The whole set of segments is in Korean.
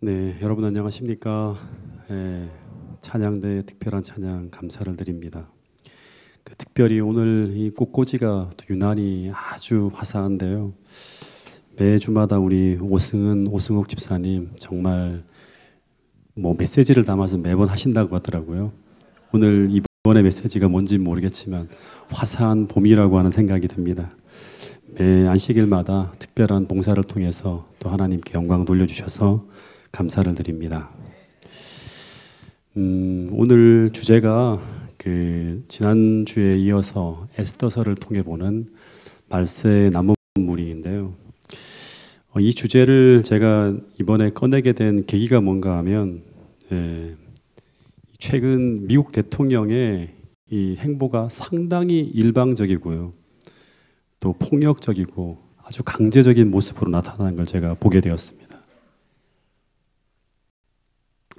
네, 여러분 안녕하십니까? 예, 찬양대 특별한 찬양 감사를 드립니다. 특별히 오늘 이 꽃꽂이가 또 유난히 아주 화사한데요. 매주마다 우리 오승욱 집사님 정말 메시지를 담아서 매번 하신다고 하더라고요. 오늘 이번에 메시지가 뭔지 모르겠지만 화사한 봄이라고 하는 생각이 듭니다. 매 안식일마다 특별한 봉사를 통해서 또 하나님께 영광 돌려주셔서 감사를 드립니다. 오늘 주제가 지난주에 이어서 에스더서를 통해 보는 말세의 나무무리인데요. 이 주제를 제가 이번에 꺼내게 된 계기가 뭔가 하면 최근 미국 대통령의 이 행보가 상당히 일방적이고요. 또 폭력적이고 아주 강제적인 모습으로 나타나는 걸 제가 보게 되었습니다.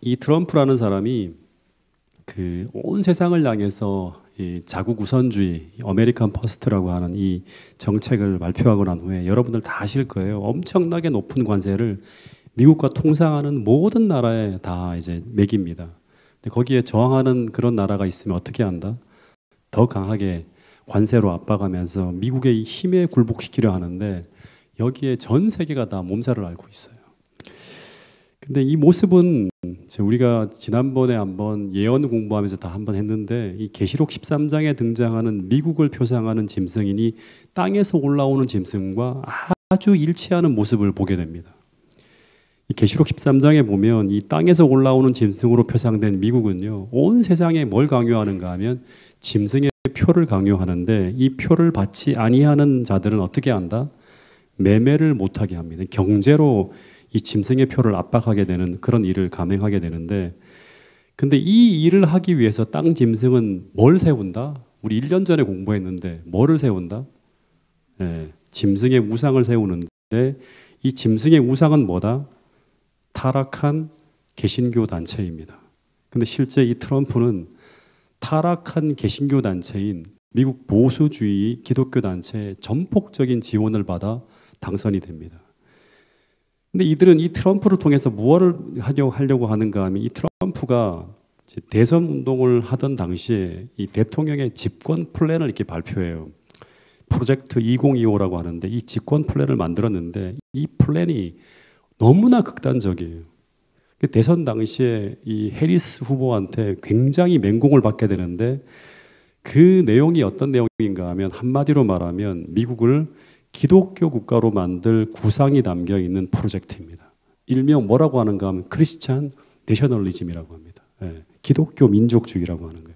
이 트럼프라는 사람이 온 세상을 향해서 이 자국 우선주의, 아메리칸 퍼스트라고 하는 이 정책을 발표하고 난 후에 여러분들 다 아실 거예요. 엄청나게 높은 관세를 미국과 통상하는 모든 나라에 다 이제 매깁니다. 근데 거기에 저항하는 그런 나라가 있으면 어떻게 한다? 더 강하게 관세로 압박하면서 미국의 힘에 굴복시키려 하는데 여기에 전 세계가 다 몸살을 앓고 있어요. 근데 이 모습은 우리가 지난번에 한번 예언 공부하면서 다 한번 했는데 이 계시록 13장에 등장하는 미국을 표상하는 짐승이니 땅에서 올라오는 짐승과 아주 일치하는 모습을 보게 됩니다. 이 계시록 13장에 보면 이 땅에서 올라오는 짐승으로 표상된 미국은요, 온 세상에 뭘 강요하는가 하면 짐승의 표를 강요하는데 이 표를 받지 아니하는 자들은 어떻게 한다? 매매를 못하게 합니다. 경제로 이 짐승의 표를 압박하게 되는 그런 일을 감행하게 되는데, 근데 이 일을 하기 위해서 땅 짐승은 뭘 세운다? 우리 1년 전에 공부했는데 뭐를 세운다? 짐승의 우상을 세우는데 이 짐승의 우상은 뭐다? 타락한 개신교 단체입니다. 근데 실제 이 트럼프는 타락한 개신교 단체인 미국 보수주의 기독교 단체의 전폭적인 지원을 받아 당선이 됩니다. 근데 이들은 이 트럼프를 통해서 무엇을 하려고 하는가 하면 이 트럼프가 대선 운동을 하던 당시에 이 대통령의 집권 플랜을 이렇게 발표해요. 프로젝트 2025라고 하는데 이 집권 플랜을 만들었는데 이 플랜이 너무나 극단적이에요. 대선 당시에 이 해리스 후보한테 굉장히 맹공을 받게 되는데 그 내용이 어떤 내용인가 하면 한마디로 말하면 미국을 기독교 국가로 만들 구상이 담겨 있는 프로젝트입니다. 일명 뭐라고 하는가 하면 크리스찬 내셔널리즘이라고 합니다. 기독교 민족주의라고 하는 거예요.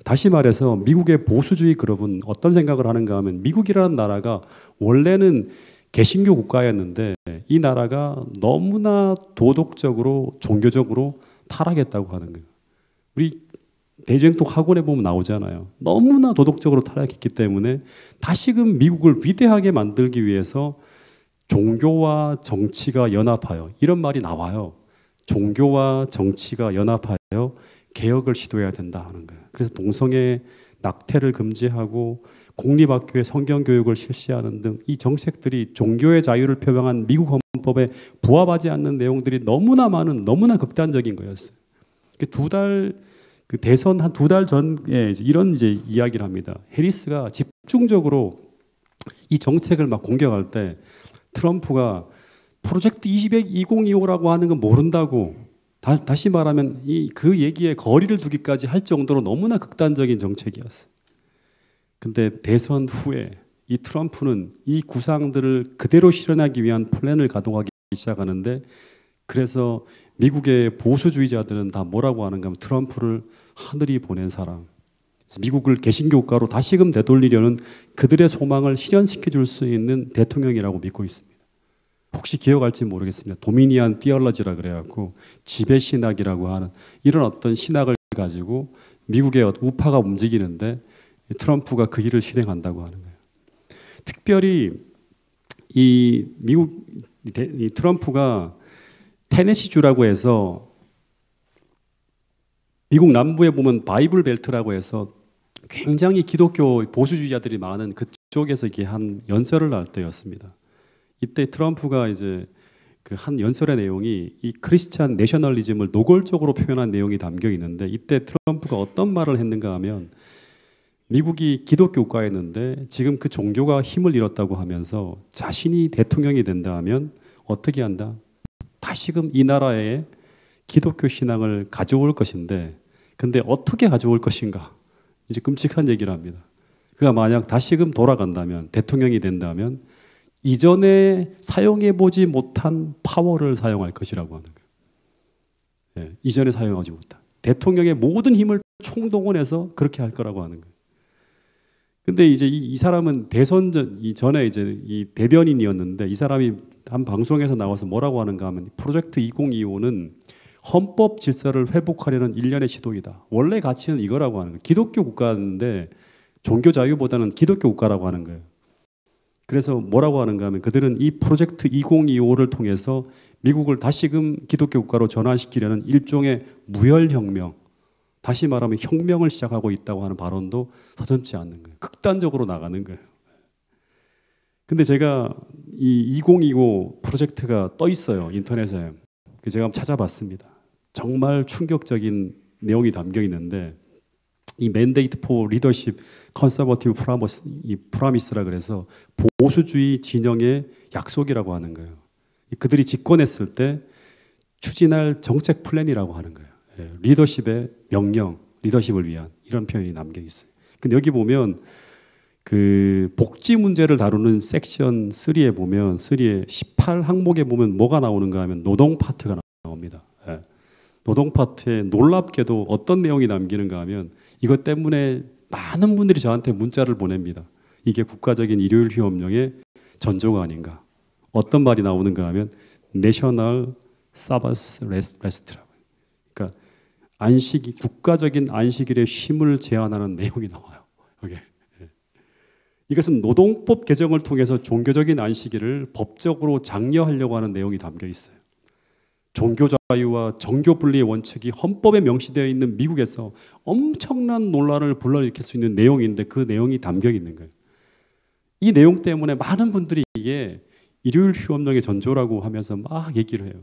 다시 말해서 미국의 보수주의 그룹은 어떤 생각을 하는가 하면 미국이라는 나라가 원래는 개신교 국가였는데 이 나라가 너무나 도덕적으로 종교적으로 타락했다고 하는 거예요. 우리 대쟁통 학원에 보면 나오잖아요. 너무나 도덕적으로 타락했기 때문에 다시금 미국을 위대하게 만들기 위해서 종교와 정치가 연합하여, 이런 말이 나와요. 종교와 정치가 연합하여 개혁을 시도해야 된다 하는 거예요. 그래서 동성애 낙태를 금지하고 공립학교에 성경교육을 실시하는 등 이 정책들이 종교의 자유를 표방한 미국 헌법에 부합하지 않는 내용들이 너무나 많은, 너무나 극단적인 거였어요. 대선 한 2달 전에 이런 이야기를 합니다. 해리스가 집중적으로 이 정책을 막 공격할 때 트럼프가 프로젝트 2025라고 하는 건 모른다고, 다시 말하면 그 얘기에 거리를 두기까지 할 정도로 너무나 극단적인 정책이었어요. 근데 대선 후에 이 트럼프는 이 구상들을 그대로 실현하기 위한 플랜을 가동하기 시작하는데, 그래서 미국의 보수주의자들은 다 뭐라고 하는가 하면 트럼프를 하늘이 보낸 사람, 미국을 개신교 국가로 다시금 되돌리려는 그들의 소망을 실현시켜 줄 수 있는 대통령이라고 믿고 있습니다. 혹시 기억할지 모르겠습니다. 도미니안 띠얼러지라 그래갖고 지배신학이라고 하는 이런 어떤 신학을 가지고 미국의 우파가 움직이는데 트럼프가 그 일을 실행한다고 하는 거예요. 특별히 이 트럼프가 테네시주라고 해서 미국 남부에 보면 바이블 벨트라고 해서 굉장히 기독교 보수주의자들이 많은 그쪽에서 이렇게 한 연설을 할 때였습니다. 이때 트럼프가 이제 그 한 연설의 내용이 이 크리스찬 내셔널리즘을 노골적으로 표현한 내용이 담겨 있는데, 이때 트럼프가 어떤 말을 했는가 하면, 미국이 기독교 국가였는데 지금 그 종교가 힘을 잃었다고 하면서 자신이 대통령이 된다 하면 어떻게 한다? 다시금 이 나라에 기독교 신앙을 가져올 것인데, 근데 어떻게 가져올 것인가? 이제 끔찍한 얘기를 합니다. 그가 만약 다시금 돌아간다면, 대통령이 된다면 이전에 사용해보지 못한 파워를 사용할 것이라고 하는 거예요. 예, 이전에 사용하지 못한 대통령의 모든 힘을 총동원해서 그렇게 할 거라고 하는 거예요. 근데 이제 이 사람은 대선 전에 이제 이 대변인이었는데, 이 사람이 한 방송에서 나와서 뭐라고 하는가 하면, 프로젝트 2025는 헌법 질서를 회복하려는 일련의 시도이다. 원래 가치는 이거라고 하는 거예요. 기독교 국가인데 종교 자유보다는 기독교 국가라고 하는 거예요. 그래서 뭐라고 하는가 하면, 그들은 이 프로젝트 2025를 통해서 미국을 다시금 기독교 국가로 전환시키려는 일종의 무혈혁명, 다시 말하면 혁명을 시작하고 있다고 하는 발언도 서슴지 않는 거예요. 극단적으로 나가는 거예요. 근데 제가 이 2025 프로젝트가 떠 있어요, 인터넷에. 제가 한번 찾아봤습니다. 정말 충격적인 내용이 담겨 있는데, 이 Mandate for Leadership Conservative Promise라 그래서 보수주의 진영의 약속이라고 하는 거예요. 그들이 집권했을 때 추진할 정책 플랜이라고 하는 거예요. 리더십의 명령, 리더십을 위한 이런 표현이 남겨 있어요. 근데 여기 보면 그 복지 문제를 다루는 섹션 3에 보면, 3의 18항목에 보면 뭐가 나오는가 하면 노동 파트가 나옵니다. 노동 파트에 놀랍게도 어떤 내용이 남기는가 하면, 이것 때문에 많은 분들이 저한테 문자를 보냅니다. 이게 국가적인 일요일 휴업령의 전조가 아닌가. 어떤 말이 나오는가 하면 National Sabbath Rest라고. 그러니까 안식이, 국가적인 안식일의 쉼을 제한하는 내용이 나와요. 여기. 이것은 노동법 개정을 통해서 종교적인 안식일을 법적으로 장려하려고 하는 내용이 담겨 있어요. 종교 자유와 정교 분리의 원칙이 헌법에 명시되어 있는 미국에서 엄청난 논란을 불러일으킬 수 있는 내용인데, 그 내용이 담겨 있는 거예요. 이 내용 때문에 많은 분들이 이게 일요일 휴업령의 전조라고 하면서 막 얘기를 해요.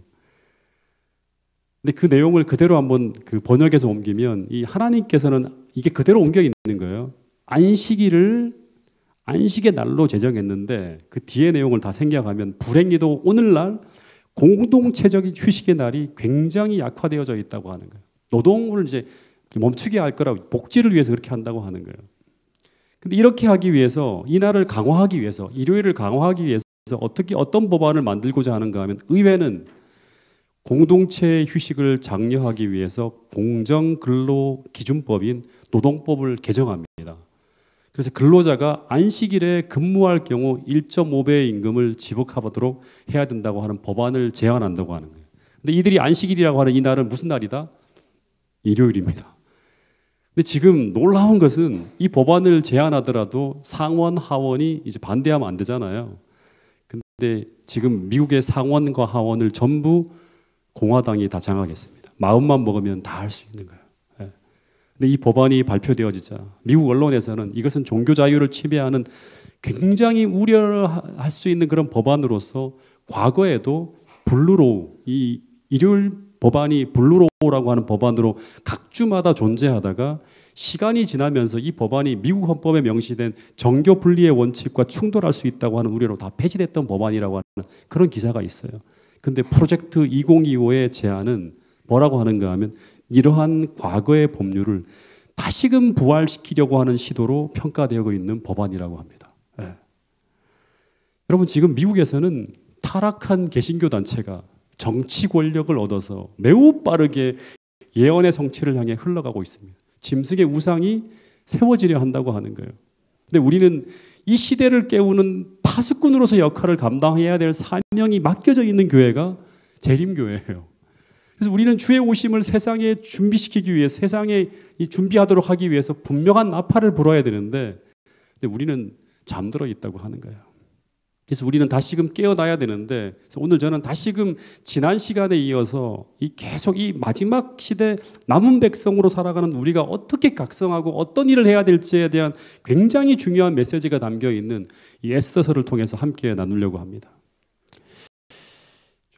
근데 그 내용을 그대로 한번 그 번역해서 옮기면, 이 하나님께서는 이게 그대로 옮겨 있는 거예요. 안식일을 안식의 날로 제정했는데, 그 뒤에 내용을 다 생각하면 불행히도 오늘날 공동체적인 휴식의 날이 굉장히 약화되어져 있다고 하는 거예요. 노동을 이제 멈추게 할 거라고, 복지를 위해서 그렇게 한다고 하는 거예요. 근데 이렇게 하기 위해서, 이 날을 강화하기 위해서, 일요일을 강화하기 위해서 어떤 법안을 만들고자 하는가 하면, 의회는 공동체 휴식을 장려하기 위해서 공정근로기준법인 노동법을 개정합니다. 그래서 근로자가 안식일에 근무할 경우 1.5배의 임금을 지급하도록 해야 된다고 하는 법안을 제안한다고 하는 거예요. 근데 이들이 안식일이라고 하는 이 날은 무슨 날이다? 일요일입니다. 근데 지금 놀라운 것은, 이 법안을 제안하더라도 상원, 하원이 이제 반대하면 안 되잖아요. 근데 지금 미국의 상원과 하원을 전부 공화당이 다 장악했습니다. 마음만 먹으면 다 할 수 있는 거예요. 근데 이 법안이 발표되어지자 미국 언론에서는 이것은 종교 자유를 침해하는 굉장히 우려할 수 있는 그런 법안으로서, 과거에도 블루로우, 이 일요일 법안이 블루로우라고 하는 법안으로 각 주마다 존재하다가 시간이 지나면서 이 법안이 미국 헌법에 명시된 정교 분리의 원칙과 충돌할 수 있다고 하는 우려로 다 폐지됐던 법안이라고 하는 그런 기사가 있어요. 근데 프로젝트 2025의 제안은 뭐라고 하는가 하면, 이러한 과거의 법률을 다시금 부활시키려고 하는 시도로 평가되고 있는 법안이라고 합니다. 네. 여러분, 지금 미국에서는 타락한 개신교 단체가 정치 권력을 얻어서 매우 빠르게 예언의 성취를 향해 흘러가고 있습니다. 짐승의 우상이 세워지려 한다고 하는 거예요. 근데 우리는 이 시대를 깨우는 파수꾼으로서 역할을 감당해야 될 사명이 맡겨져 있는 교회가 재림교회예요. 그래서 우리는 주의 오심을 세상에 준비시키기 위해서, 세상에 준비하도록 하기 위해서 분명한 나팔을 불어야 되는데, 근데 우리는 잠들어 있다고 하는 거예요. 그래서 우리는 다시금 깨어나야 되는데, 그래서 오늘 저는 다시금 지난 시간에 이어서 계속 이 마지막 시대 남은 백성으로 살아가는 우리가 어떻게 각성하고 어떤 일을 해야 될지에 대한 굉장히 중요한 메시지가 담겨 있는 이 에스더서를 통해서 함께 나누려고 합니다.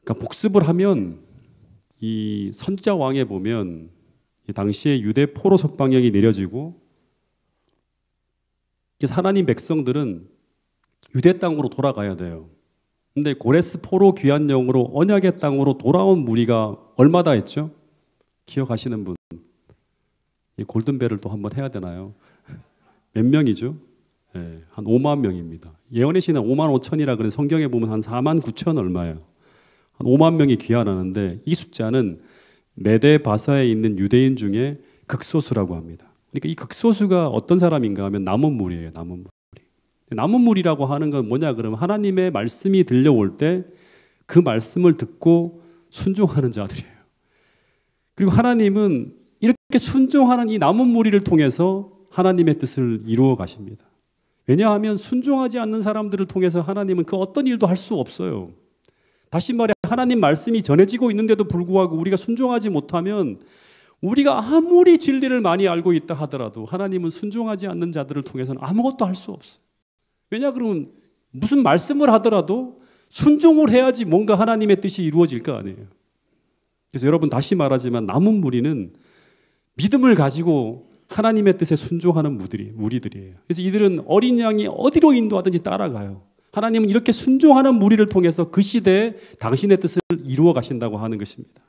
그러니까 복습을 하면 이 선지자 왕에 보면 이 당시에 유대 포로 석방령이 내려지고 하나님 백성들은 유대 땅으로 돌아가야 돼요. 근데 고레스 포로 귀환 영으로 언약의 땅으로 돌아온 무리가 얼마다 했죠? 기억하시는 분? 이 골든벨을 또 한번 해야 되나요? 몇 명이죠? 네, 한 5만 명입니다. 예언의 시는 5만 5천이라 그래 성경에 보면 한 4만 9천 얼마예요. 한 5만 명이 귀환하는데 이 숫자는 메데 바사에 있는 유대인 중에 극소수라고 합니다. 그러니까 이 극소수가 어떤 사람인가 하면 남은 무리예요. 남은 무리. 남은 무리라고 하는 건 뭐냐 그러면 하나님의 말씀이 들려올 때 그 말씀을 듣고 순종하는 자들이에요. 그리고 하나님은 이렇게 순종하는 이 남은 무리를 통해서 하나님의 뜻을 이루어 가십니다. 왜냐하면 순종하지 않는 사람들을 통해서 하나님은 그 어떤 일도 할 수 없어요. 다시 말해 하나님 말씀이 전해지고 있는데도 불구하고 우리가 순종하지 못하면 우리가 아무리 진리를 많이 알고 있다 하더라도 하나님은 순종하지 않는 자들을 통해서는 아무것도 할 수 없어요. 왜냐 그러면 무슨 말씀을 하더라도 순종을 해야지 뭔가 하나님의 뜻이 이루어질 거 아니에요. 그래서 여러분 다시 말하지만 남은 무리는 믿음을 가지고 하나님의 뜻에 순종하는 무리들이에요. 그래서 이들은 어린 양이 어디로 인도하든지 따라가요. 하나님은 이렇게 순종하는 무리를 통해서 그 시대에 당신의 뜻을 이루어 가신다고 하는 것입니다.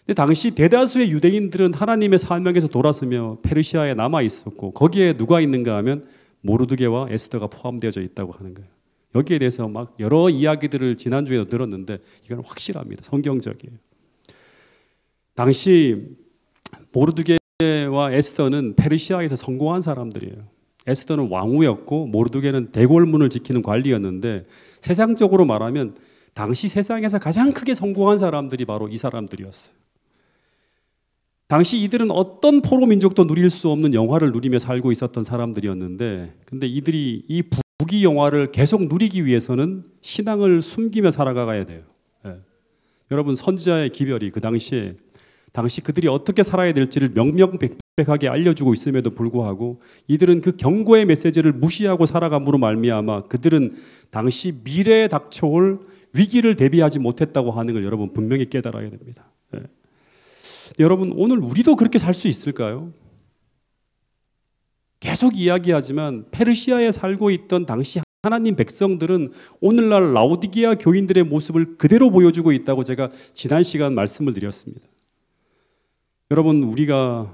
근데 당시 대다수의 유대인들은 하나님의 사명에서 돌아서며 페르시아에 남아 있었고 거기에 누가 있는가 하면 모르드게와 에스더가 포함되어져 있다고 하는 거예요. 여기에 대해서 막 여러 이야기들을 지난주에도 들었는데 이건 확실합니다. 성경적이에요. 당시 모르드게와 에스더는 페르시아에서 성공한 사람들이에요. 에스더는 왕후였고 모르드게는 대궐문을 지키는 관리였는데 세상적으로 말하면 당시 세상에서 가장 크게 성공한 사람들이 바로 이 사람들이었어요. 당시 이들은 어떤 포로 민족도 누릴 수 없는 영화를 누리며 살고 있었던 사람들이었는데 근데 이들이 이 부귀 영화를 계속 누리기 위해서는 신앙을 숨기며 살아가야 돼요. 네. 여러분 선지자의 기별이 그 당시 그들이 어떻게 살아야 될지를 명명백백하게 알려주고 있음에도 불구하고 이들은 그 경고의 메시지를 무시하고 살아감으로 말미암아 그들은 당시 미래에 닥쳐올 위기를 대비하지 못했다고 하는 걸 여러분 분명히 깨달아야 됩니다. 네. 여러분 오늘 우리도 그렇게 살 수 있을까요? 계속 이야기하지만 페르시아에 살고 있던 당시 하나님 백성들은 오늘날 라오디게아 교인들의 모습을 그대로 보여주고 있다고 제가 지난 시간 말씀을 드렸습니다. 여러분 우리가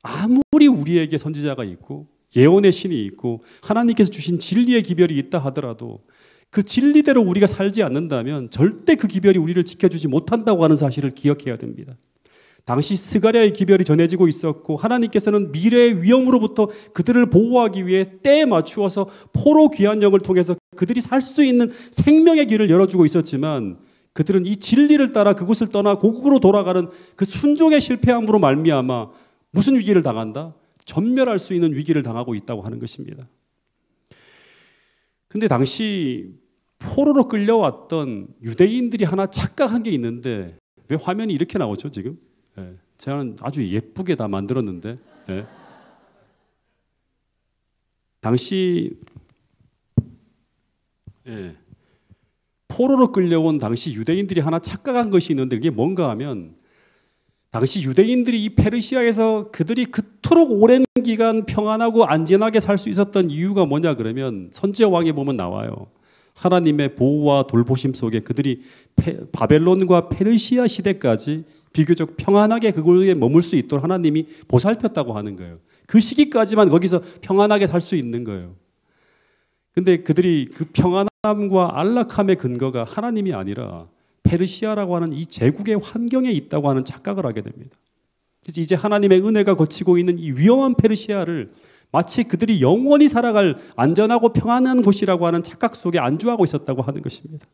아무리 우리에게 선지자가 있고 예언의 신이 있고 하나님께서 주신 진리의 기별이 있다 하더라도 그 진리대로 우리가 살지 않는다면 절대 그 기별이 우리를 지켜주지 못한다고 하는 사실을 기억해야 됩니다. 당시 스가랴의 기별이 전해지고 있었고 하나님께서는 미래의 위험으로부터 그들을 보호하기 위해 때에 맞추어서 포로 귀환령을 통해서 그들이 살 수 있는 생명의 길을 열어주고 있었지만 그들은 이 진리를 따라 그곳을 떠나 고국으로 돌아가는 그 순종에 실패함으로 말미암아 무슨 위기를 당한다? 전멸할 수 있는 위기를 당하고 있다고 하는 것입니다. 근데 당시 포로로 끌려왔던 유대인들이 하나 착각한 게 있는데 왜 화면이 이렇게 나오죠 지금? 예, 제가 아주 예쁘게 다 만들었는데 예. 당시 포로로 끌려온 당시 유대인들이 하나 착각한 것이 있는데 그게 뭔가 하면 당시 유대인들이 이 페르시아에서 그들이 그토록 오랜 기간 평안하고 안전하게 살 수 있었던 이유가 뭐냐 그러면 선지자 왕에 보면 나와요. 하나님의 보호와 돌보심 속에 그들이 바벨론과 페르시아 시대까지 비교적 평안하게 그곳에 머물 수 있도록 하나님이 보살폈다고 하는 거예요. 그 시기까지만 거기서 평안하게 살 수 있는 거예요. 근데 그들이 그 평안함과 안락함의 근거가 하나님이 아니라 페르시아라고 하는 이 제국의 환경에 있다고 하는 착각을 하게 됩니다. 그래서 이제 하나님의 은혜가 거치고 있는 이 위험한 페르시아를 마치 그들이 영원히 살아갈 안전하고 평안한 곳이라고 하는 착각 속에 안주하고 있었다고 하는 것입니다.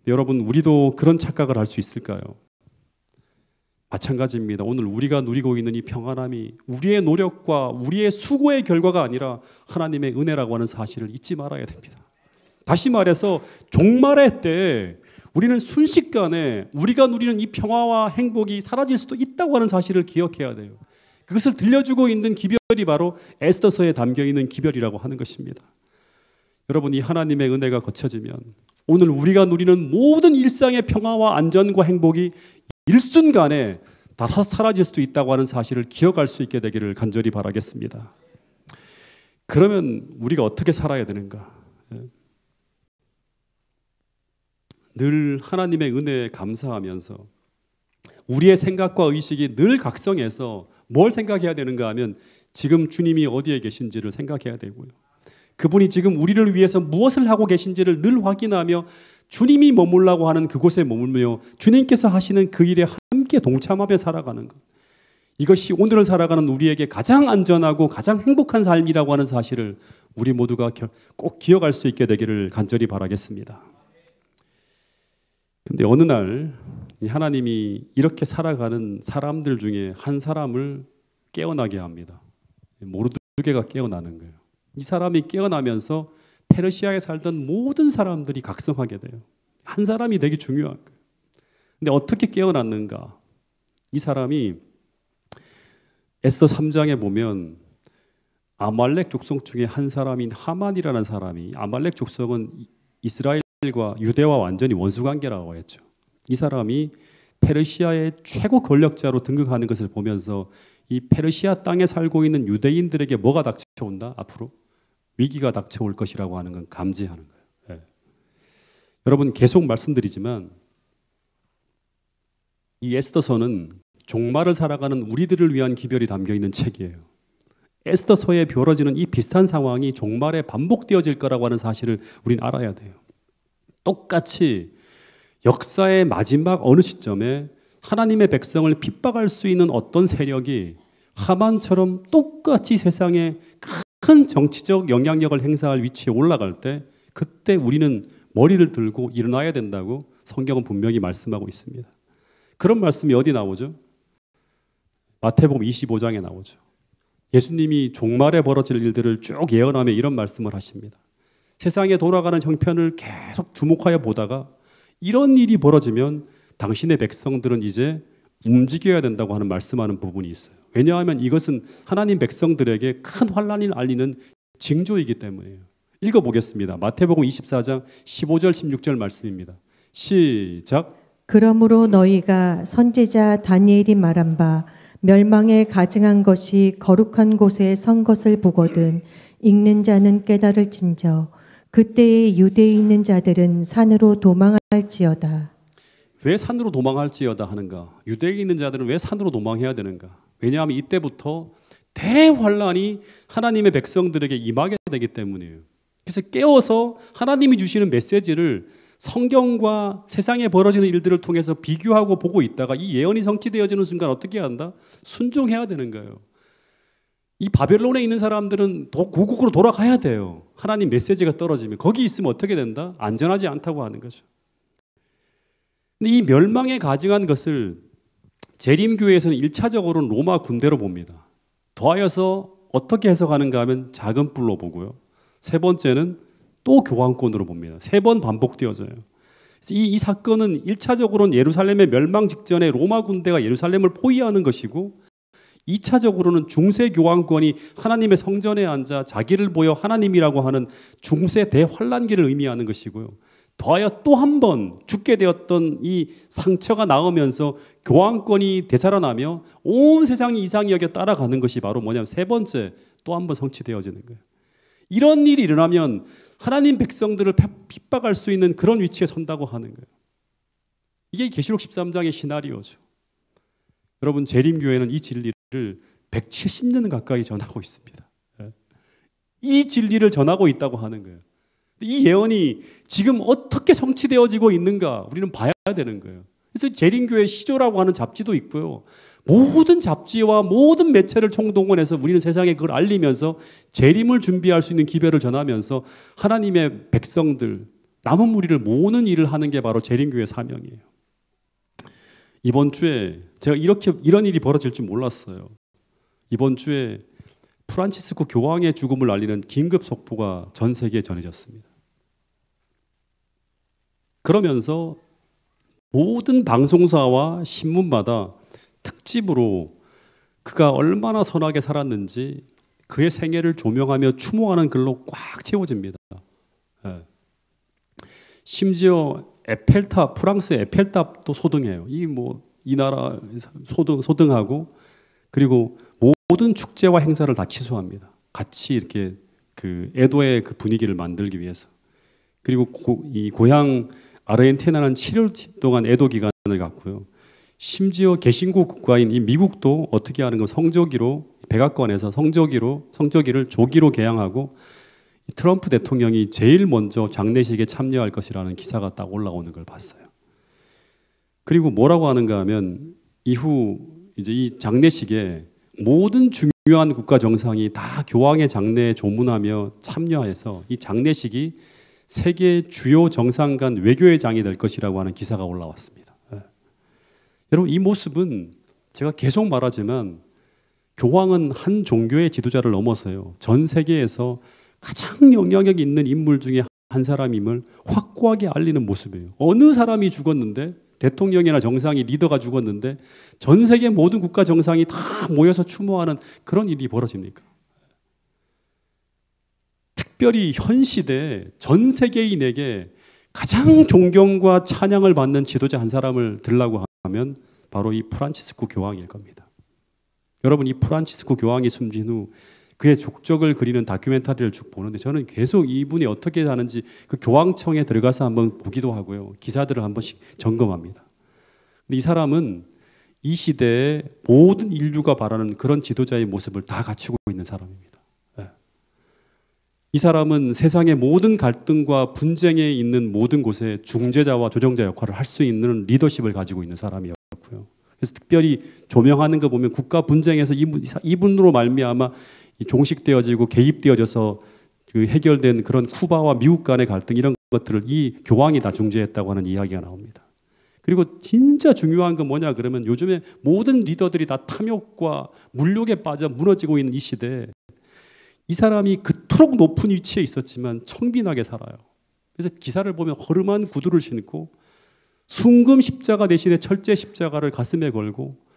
여러분 우리도 그런 착각을 할 수 있을까요? 마찬가지입니다. 오늘 우리가 누리고 있는 이 평안함이 우리의 노력과 우리의 수고의 결과가 아니라 하나님의 은혜라고 하는 사실을 잊지 말아야 됩니다. 다시 말해서 종말의 때 우리는 순식간에 우리가 누리는 이 평화와 행복이 사라질 수도 있다고 하는 사실을 기억해야 돼요. 그것을 들려주고 있는 기별이 바로 에스더서에 담겨있는 기별이라고 하는 것입니다. 여러분 이 하나님의 은혜가 거쳐지면 오늘 우리가 누리는 모든 일상의 평화와 안전과 행복이 일순간에 다 사라질 수도 있다고 하는 사실을 기억할 수 있게 되기를 간절히 바라겠습니다. 그러면 우리가 어떻게 살아야 되는가? 늘 하나님의 은혜에 감사하면서 우리의 생각과 의식이 늘 각성해서 뭘 생각해야 되는가 하면 지금 주님이 어디에 계신지를 생각해야 되고요. 그분이 지금 우리를 위해서 무엇을 하고 계신지를 늘 확인하며 주님이 머물라고 하는 그곳에 머물며 주님께서 하시는 그 일에 함께 동참하며 살아가는 것. 이것이 오늘을 살아가는 우리에게 가장 안전하고 가장 행복한 삶이라고 하는 사실을 우리 모두가 꼭 기억할 수 있게 되기를 간절히 바라겠습니다. 근데 어느 날 하나님이 이렇게 살아가는 사람들 중에 한 사람을 깨어나게 합니다. 모르드게가 깨어나는 거예요. 이 사람이 깨어나면서 페르시아에 살던 모든 사람들이 각성하게 돼요. 한 사람이 되게 중요한 거예요. 근데 어떻게 깨어났는가? 이 사람이 에스더 3장에 보면 아말렉 족속 중에 한 사람인 하만이라는 사람이, 아말렉 족속은 이스라엘과 유대와 완전히 원수관계라고 했죠. 이 사람이 페르시아의 최고 권력자로 등극하는 것을 보면서 이 페르시아 땅에 살고 있는 유대인들에게 뭐가 닥쳐온다? 앞으로 위기가 닥쳐올 것이라고 하는 건 감지하는 거예요. 여러분, 계속 말씀드리지만 이 에스더서는 종말을 살아가는 우리들을 위한 기별이 담겨있는 책이에요. 에스더서에 벌어지는 이 비슷한 상황이 종말에 반복되어질 거라고 하는 사실을 우린 알아야 돼요. 똑같이 역사의 마지막 어느 시점에 하나님의 백성을 핍박할 수 있는 어떤 세력이 하만처럼 똑같이 세상에 큰 정치적 영향력을 행사할 위치에 올라갈 때, 그때 우리는 머리를 들고 일어나야 된다고 성경은 분명히 말씀하고 있습니다. 그런 말씀이 어디 나오죠? 마태복음 25장에 나오죠. 예수님이 종말에 벌어질 일들을 쭉 예언하며 이런 말씀을 하십니다. 세상에 돌아가는 형편을 계속 주목하여 보다가 이런 일이 벌어지면 당신의 백성들은 이제 움직여야 된다고 하는 말씀하는 부분이 있어요. 왜냐하면 이것은 하나님 백성들에게 큰 환난을 알리는 징조이기 때문이에요. 읽어보겠습니다. 마태복음 24장 15절 16절 말씀입니다. 시작. 그러므로 너희가 선지자 다니엘이 말한 바 멸망에 가증한 것이 거룩한 곳에 선 것을 보거든 읽는 자는 깨달을진저 그때에 유대에 있는 자들은 산으로 도망할지어다. 왜 산으로 도망할지어다 하는가? 유대에 있는 자들은 왜 산으로 도망해야 되는가? 왜냐하면 이때부터 대환란이 하나님의 백성들에게 임하게 되기 때문이에요. 그래서 깨워서 하나님이 주시는 메시지를 성경과 세상에 벌어지는 일들을 통해서 비교하고 보고 있다가 이 예언이 성취되어지는 순간 어떻게 한다? 순종해야 되는 거예요. 이 바벨론에 있는 사람들은 고국으로 돌아가야 돼요. 하나님 메시지가 떨어지면. 거기 있으면 어떻게 된다? 안전하지 않다고 하는 거죠. 근데 이 멸망에 가증한 것을 재림교회에서는 1차적으로는 로마 군대로 봅니다. 더하여서 어떻게 해석하는가 하면 작은 뿔로 보고요. 세 번째는 또 교황권으로 봅니다. 3번 반복되어져요. 이 사건은 1차적으로는 예루살렘의 멸망 직전에 로마 군대가 예루살렘을 포위하는 것이고 2차적으로는 중세 교황권이 하나님의 성전에 앉아 자기를 보여 하나님이라고 하는 중세 대환란기를 의미하는 것이고요. 더하여 또 한 번 죽게 되었던 이 상처가 나오면서 교황권이 되살아나며 온 세상이 이상히 여겨 따라가는 것이 바로 뭐냐면 세 번째 또 한 번 성취되어지는 거예요. 이런 일이 일어나면 하나님 백성들을 핍박할 수 있는 그런 위치에 선다고 하는 거예요. 이게 계시록 13장의 시나리오죠. 여러분, 재림교회는 이 진리를 170년 가까이 전하고 있습니다. 이 진리를 전하고 있다고 하는 거예요. 이 예언이 지금 어떻게 성취되어지고 있는가 우리는 봐야 되는 거예요. 그래서 재림교회 시조라고 하는 잡지도 있고요. 모든 잡지와 모든 매체를 총동원해서 우리는 세상에 그걸 알리면서 재림을 준비할 수 있는 기별을 전하면서 하나님의 백성들, 남은 무리를 모으는 일을 하는 게 바로 재림교회 사명이에요. 이번 주에 제가 이런 일이 벌어질 줄 몰랐어요. 이번 주에 프란치스코 교황의 죽음을 알리는 긴급 속보가 전 세계에 전해졌습니다. 그러면서 모든 방송사와 신문마다 특집으로 그가 얼마나 선하게 살았는지 그의 생애를 조명하며 추모하는 글로 꽉 채워집니다. 심지어 에펠탑, 프랑스 에펠탑도 소등해요. 이 나라 소등하고, 그리고 모든 축제와 행사를 다 취소합니다. 같이 이렇게 그 애도의 그 분위기를 만들기 위해서. 그리고 이 고향 아르헨티나는 7일 동안 애도 기간을 갖고요. 심지어 개신국 국가인 이 미국도 어떻게 하는 건 성조기로, 백악관에서 성조기를 조기로 개항하고, 트럼프 대통령이 제일 먼저 장례식에 참여할 것이라는 기사가 딱 올라오는 걸 봤어요. 그리고 뭐라고 하는가 하면, 이후 이제 이 장례식에 모든 중요한 국가 정상이 다 교황의 장례에 조문하며 참여해서 이 장례식이 세계 주요 정상 간 외교의 장이 될 것이라고 하는 기사가 올라왔습니다. 여러분, 이 모습은 제가 계속 말하지만 교황은 한 종교의 지도자를 넘어서요, 전 세계에서 가장 영향력 있는 인물 중에 한 사람임을 확고하게 알리는 모습이에요. 어느 사람이 죽었는데, 대통령이나 정상이, 리더가 죽었는데 전 세계 모든 국가 정상이 다 모여서 추모하는 그런 일이 벌어집니까? 특별히 현 시대에 전 세계인에게 가장 존경과 찬양을 받는 지도자 한 사람을 들라고 하면 바로 이 프란치스코 교황일 겁니다. 여러분, 이 프란치스코 교황이 숨진 후 그의 족적을 그리는 다큐멘터리를 쭉 보는데 저는 계속 이분이 어떻게 사는지 그 교황청에 들어가서 한번 보기도 하고요, 기사들을 한 번씩 점검합니다. 근데 이 사람은 이 시대에 모든 인류가 바라는 그런 지도자의 모습을 다 갖추고 있는 사람입니다. 이 사람은 세상의 모든 갈등과 분쟁에 있는 모든 곳에 중재자와 조정자 역할을 할 수 있는 리더십을 가지고 있는 사람이었고요. 그래서 특별히 조명하는 거 보면 국가 분쟁에서 이분으로 말미암아 종식되어지고 개입되어져서 그 해결된 그런 쿠바와 미국 간의 갈등, 이런 것들을 이 교황이 다 중재했다고 하는 이야기가 나옵니다. 그리고 진짜 중요한 건 뭐냐 그러면, 요즘에 모든 리더들이 다 탐욕과 물욕에 빠져 무너지고 있는 이 시대에 이 사람이 그토록 높은 위치에 있었지만 청빈하게 살아요. 그래서 기사를 보면 허름한 구두를 신고 순금 십자가 대신에 철제 십자가를 가슴에 걸고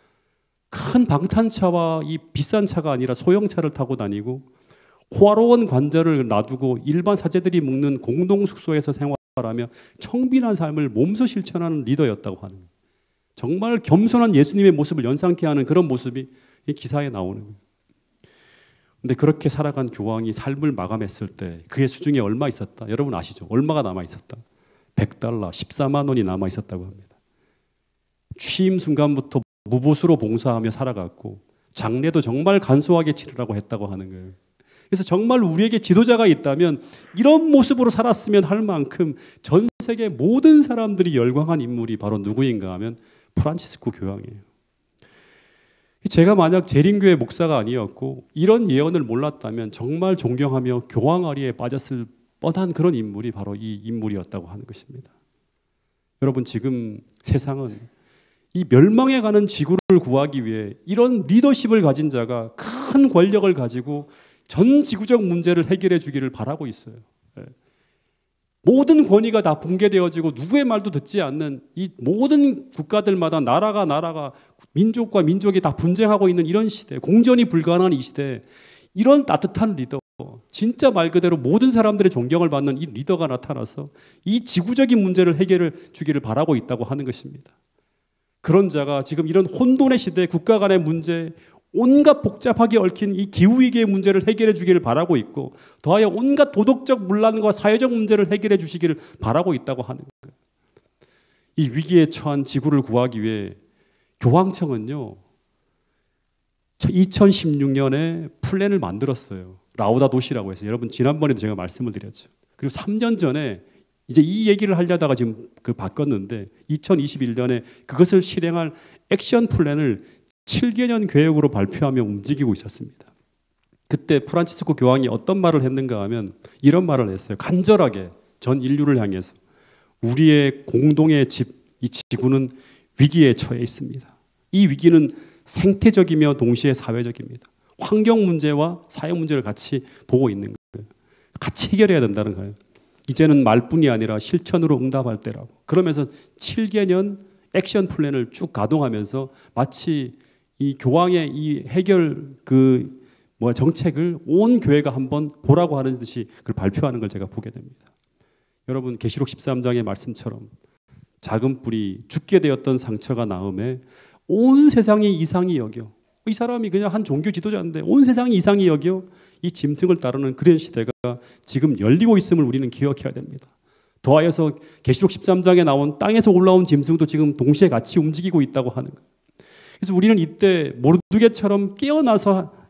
큰 방탄차와 이 비싼 차가 아니라 소형차를 타고 다니고 호화로운 관절을 놔두고 일반 사제들이 묵는 공동 숙소에서 생활하며 청빈한 삶을 몸소 실천하는 리더였다고 하는 거예요. 정말 겸손한 예수님의 모습을 연상케 하는 그런 모습이 이 기사에 나오는 거예요. 근데 그렇게 살아간 교황이 삶을 마감했을 때 그의 수중에 얼마 있었다? 여러분 아시죠? 얼마가 남아 있었다? $100, 14만 원이 남아 있었다고 합니다. 취임 순간부터 무보수로 봉사하며 살아갔고 장례도 정말 간소하게 치르라고 했다고 하는 거예요. 그래서 정말 우리에게 지도자가 있다면 이런 모습으로 살았으면 할 만큼 전 세계 모든 사람들이 열광한 인물이 바로 누구인가 하면 프란치스코 교황이에요. 제가 만약 재림교회 목사가 아니었고 이런 예언을 몰랐다면 정말 존경하며 교황아리에 빠졌을 뻔한 그런 인물이 바로 이 인물이었다고 하는 것입니다. 여러분, 지금 세상은 이 멸망해 가는 지구를 구하기 위해 이런 리더십을 가진 자가 큰 권력을 가지고 전 지구적 문제를 해결해 주기를 바라고 있어요. 모든 권위가 다 붕괴되어지고 누구의 말도 듣지 않는 이 모든 국가들마다 나라가 민족과 민족이 다 분쟁하고 있는 이런 시대, 공전이 불가능한 이 시대에 이런 따뜻한 리더, 진짜 말 그대로 모든 사람들의 존경을 받는 이 리더가 나타나서 이 지구적인 문제를 해결해 주기를 바라고 있다고 하는 것입니다. 그런 자가 지금 이런 혼돈의 시대에 국가 간의 문제, 온갖 복잡하게 얽힌 이 기후위기의 문제를 해결해 주기를 바라고 있고 더하여 온갖 도덕적 문란과 사회적 문제를 해결해 주시기를 바라고 있다고 하는 거예요. 이 위기에 처한 지구를 구하기 위해 교황청은요 2016년에 플랜을 만들었어요. 라우다 도시라고 해서 여러분 지난번에도 제가 말씀을 드렸죠. 그리고 3년 전에 이제 이 얘기를 하려다가 지금 바꿨는데 2021년에 그것을 실행할 액션 플랜을 7개년 계획으로 발표하며 움직이고 있었습니다. 그때 프란치스코 교황이 어떤 말을 했는가 하면 이런 말을 했어요. 간절하게 전 인류를 향해서 우리의 공동의 집, 이 지구는 위기에 처해 있습니다. 이 위기는 생태적이며 동시에 사회적입니다. 환경 문제와 사회 문제를 같이 보고 있는 거예요. 같이 해결해야 된다는 거예요. 이제는 말뿐이 아니라 실천으로 응답할 때라고. 그러면서 7개년 액션 플랜을 쭉 가동하면서 마치 이 교황의 이 해결 정책을 온 교회가 한번 보라고 하는 듯이 그걸 발표하는 걸 제가 보게 됩니다. 여러분 계시록 13장의 말씀처럼 작은 뿔이 죽게 되었던 상처가 나음에 온 세상이 이상히 여겨. 이 사람이 그냥 한 종교 지도자인데 온 세상이 이상히 여겨. 이 짐승을 따르는 그런 시대가 지금 열리고 있음을 우리는 기억해야 됩니다. 더하여서 계시록 13장에 나온 땅에서 올라온 짐승도 지금 동시에 같이 움직이고 있다고 하는 거예요. 그래서 우리는 이때 모르드게처럼